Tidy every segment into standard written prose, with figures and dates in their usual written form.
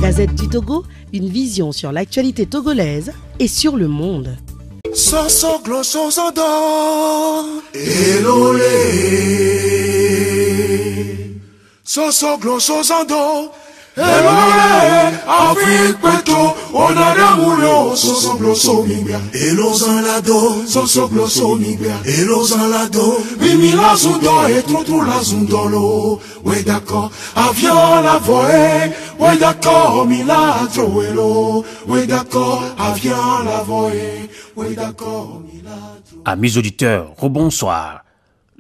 Gazette du Togo, une vision sur l'actualité togolaise et sur le monde. Soso gloso zodo elole Soso gloso zodo elole Afrique peto onada mulo soso gloso mibia elozan lado soso gloso mibia elozan lado mimi la zundo et tout la zundolo ouais d'accord avion la voie ouais d'accord mila troelo ouais d'accord avion la voie. Amis auditeurs, rebonsoir.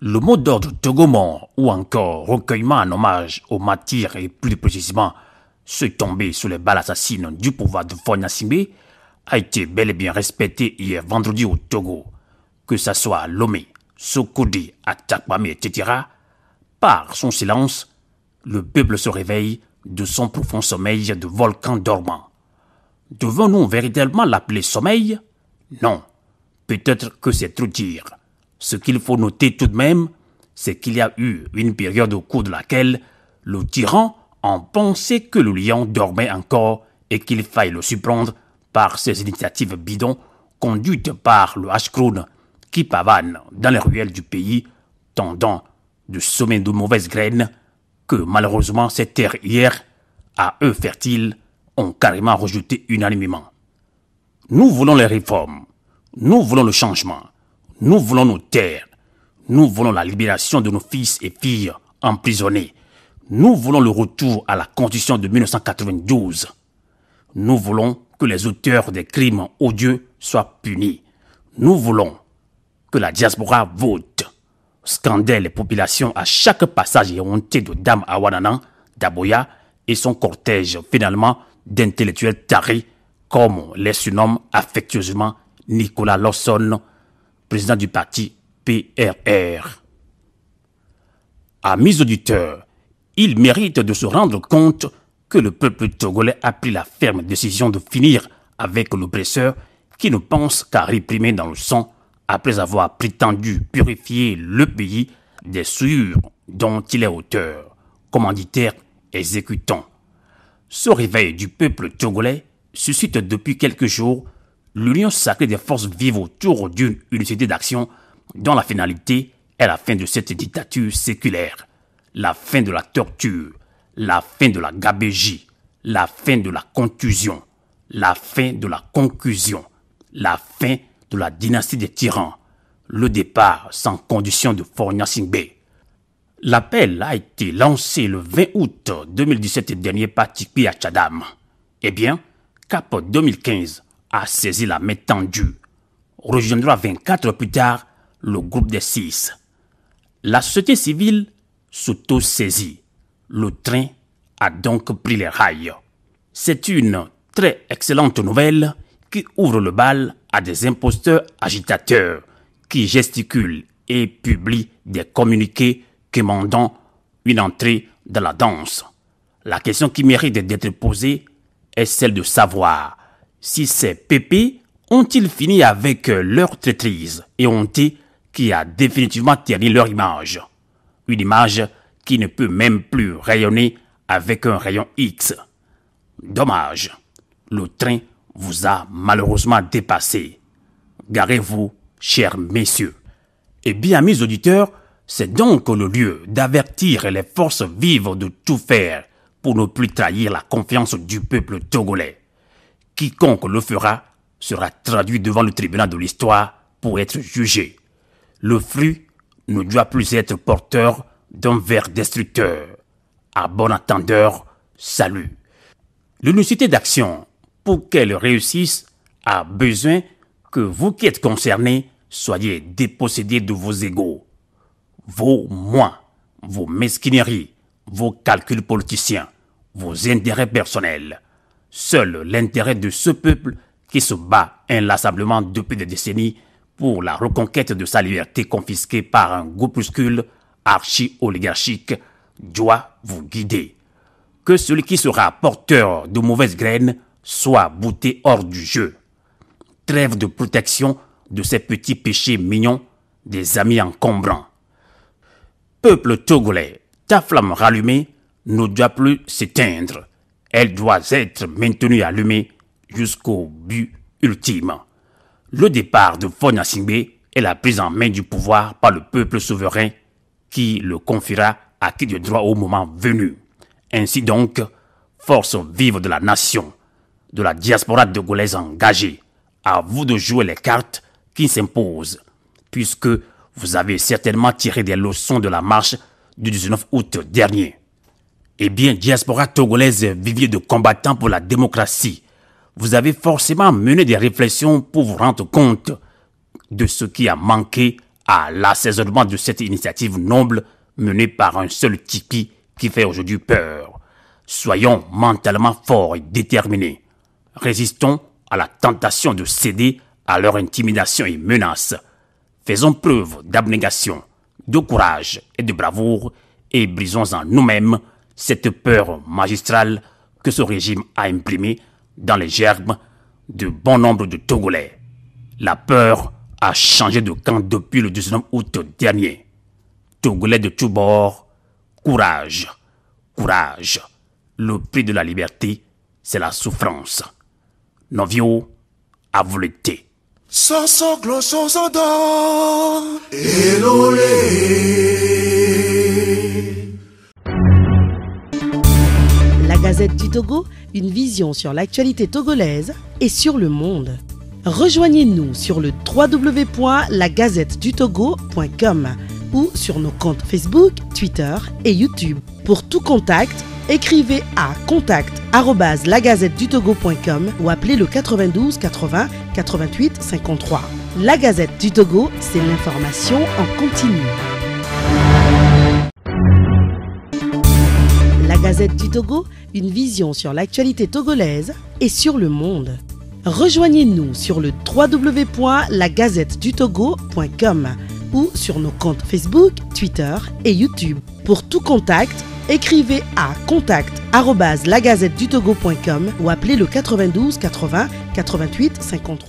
Le mot d'ordre Togomon ou encore recueillement en hommage aux martyrs et plus précisément ceux tombés sous les balles assassines du pouvoir de Faure Gnassingbé a été bel et bien respecté hier vendredi au Togo. Que ça soit à Lomé, Sokodi, à Takpamé, etc. Par son silence, le peuple se réveille de son profond sommeil de volcan dormant. Devons-nous véritablement l'appeler sommeil ? Non, peut-être que c'est trop dire. Ce qu'il faut noter tout de même, c'est qu'il y a eu une période au cours de laquelle le tyran en pensait que le lion dormait encore et qu'il faille le surprendre par ses initiatives bidons conduites par le Hachkroun qui pavane dans les ruelles du pays, tendant de semer de mauvaises graines que malheureusement ces terres hier, à eux fertiles, ont carrément rejeté unanimement. Nous voulons les réformes, nous voulons le changement, nous voulons nos terres, nous voulons la libération de nos fils et filles emprisonnés, nous voulons le retour à la Constitution de 1992. Nous voulons que les auteurs des crimes odieux soient punis. Nous voulons que la diaspora vote. Scander les populations à chaque passage éhonté de Dame Awananan, d'Aboya et son cortège finalement d'intellectuels tarés comme les surnomme affectueusement Nicolas Lawson, président du parti PRR. Amis auditeurs, il mérite de se rendre compte que le peuple togolais a pris la ferme décision de finir avec l'oppresseur qui ne pense qu'à réprimer dans le sang après avoir prétendu purifier le pays des souillures dont il est auteur, commanditaire, exécutant. Ce réveil du peuple togolais suscite depuis quelques jours l'union sacrée des forces vives autour d'une unité d'action dont la finalité est la fin de cette dictature séculaire, la fin de la torture, la fin de la gabégie, la fin de la contusion, la fin de la conclusion, la fin de la dynastie des tyrans, le départ sans condition de Faure Gnassingbé. L'appel a été lancé le 20 août 2017 dernier par Tikpi à Tchadam. Eh bien, Cap 2015 a saisi la main tendue. Rejoindra 24 heures plus tard le groupe des 6. La société civile s'auto-saisit. Le train a donc pris les rails. C'est une très excellente nouvelle qui ouvre le bal à des imposteurs agitateurs qui gesticulent et publient des communiqués commandant une entrée dans la danse. La question qui mérite d'être posée est celle de savoir si ces pépés ont-ils fini avec leur traîtrise et honte qui a définitivement terni leur image. Une image qui ne peut même plus rayonner avec un rayon X. Dommage, le train vous a malheureusement dépassé. Garez-vous, chers messieurs. Et bien, mes auditeurs, c'est donc le lieu d'avertir les forces vives de tout faire pour ne plus trahir la confiance du peuple togolais. Quiconque le fera sera traduit devant le tribunal de l'histoire pour être jugé. Le fruit ne doit plus être porteur d'un ver destructeur. À bon entendeur, salut. L'unicité d'action, pour qu'elle réussisse, a besoin que vous qui êtes concernés soyez dépossédés de vos égos, vos moi, vos mesquineries, vos calculs politiciens, vos intérêts personnels. Seul l'intérêt de ce peuple qui se bat inlassablement depuis des décennies pour la reconquête de sa liberté confisquée par un groupuscule archi-oligarchique doit vous guider. Que celui qui sera porteur de mauvaises graines soit bouté hors du jeu. Trêve de protection de ces petits péchés mignons des amis encombrants. Peuple togolais, ta flamme rallumée ne doit plus s'éteindre. Elle doit être maintenue allumée jusqu'au but ultime. Le départ de Faure Gnassingbé est la prise en main du pouvoir par le peuple souverain qui le confiera à qui de droit au moment venu. Ainsi donc, force vive de la nation, de la diaspora togolaise engagée, à vous de jouer les cartes qui s'imposent, puisque vous avez certainement tiré des leçons de la marche du 19 août dernier. Eh bien, diaspora togolaise, vivier de combattants pour la démocratie, vous avez forcément mené des réflexions pour vous rendre compte de ce qui a manqué à l'assaisonnement de cette initiative noble menée par un seul tipi qui fait aujourd'hui peur. Soyons mentalement forts et déterminés. Résistons à la tentation de céder à leur intimidation et menaces. Faisons preuve d'abnégation, de courage et de bravoure et brisons en nous-mêmes cette peur magistrale que ce régime a imprimée dans les germes de bon nombre de Togolais. La peur a changé de camp depuis le 19 août dernier. Togolais de tous bords, courage, courage. Le prix de la liberté, c'est la souffrance. Novio, à vous l'été. Soso gloso zodo elole. La Gazette du Togo, une vision sur l'actualité togolaise et sur le monde. Rejoignez-nous sur le www.lagazettedutogo.com ou sur nos comptes Facebook, Twitter et YouTube. Pour tout contact, écrivez à contact@lagazettedutogo.com ou appelez le 92 80 88 53. La Gazette du Togo, c'est l'information en continu. La Gazette du Togo, une vision sur l'actualité togolaise et sur le monde. Rejoignez-nous sur le www.lagazettedutogo.com ou sur nos comptes Facebook, Twitter et YouTube. Pour tout contact, écrivez à contact@lagazettedutogo.com ou appelez le 92 80 88 53.